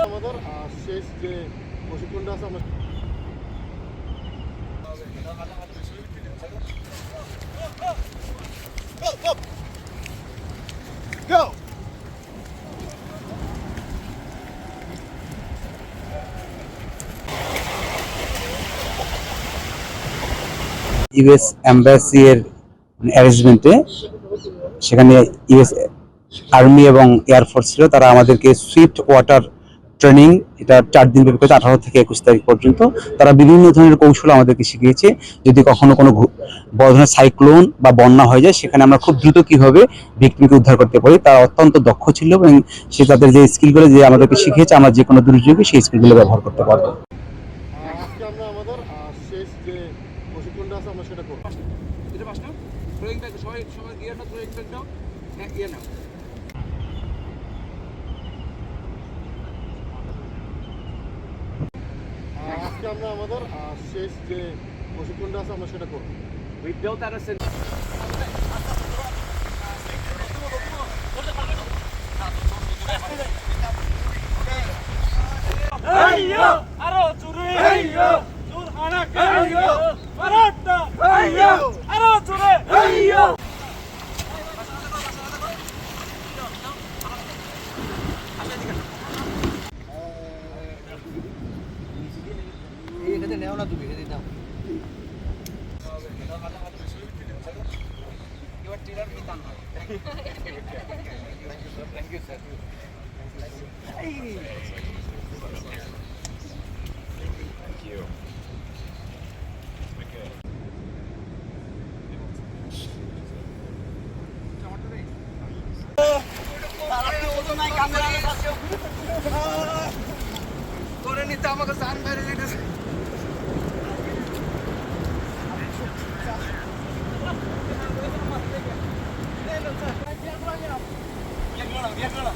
আমাদের শেষ যে প্রশিক্ষণটা আছে আমরা Go! ইউএস এম্বাসি এর অ্যারেঞ্জমেন্টে সেখানে ইউএস আর্মি এবং এয়ারফোর্স ছিল, তারা আমাদেরকে সুইফট ওয়াটার ট্রেনিং, এটা 4 দিন ব্যাপী, 18 থেকে 21 তারিখ পর্যন্ত তারা বিভিন্ন ধরনের কৌশল আমাদেরকে শিখিয়েছে। যদি কখনো কোনো বড় ধরনের সাইক্লোন বা বন্যা হয়ে যায়, সেখানে আমরা খুব দ্রুত কিভাবে ভিক্টিমকে উদ্ধার করতে পারি, তারা অত্যন্ত দক্ষ ছিল এবং সে তাদের যে স্কিলগুলো যে আমাদেরকে শিখিয়েছে, আমরা যে কোনো দুর্যোগে সেই স্কিলগুলো ব্যবহার করতে পারবো। আজকে আমরা আমাদের শেষ যে প্রশিক্ষণটা আছে আমরা সেটা করব। এটা পাস না থ্রোয়িং ব্যাক সবাই গিয়ার না থ্রোয়িং ব্যাক দাও। হ্যাঁ ইয়ে নাও। আজকে আমরা আমাদের শেষ যে প্রশিক্ষণটা আছে আমরা সেটা করব। We built that as আরো জোরে জোর হানা মারাটা আরো জোরে এখানে নেও না, তুমি এখানে নাও। Your trailer with done. Thank you sir. করে নিতে আমাকে সান বাইরে যেতেছে। Biar dulu.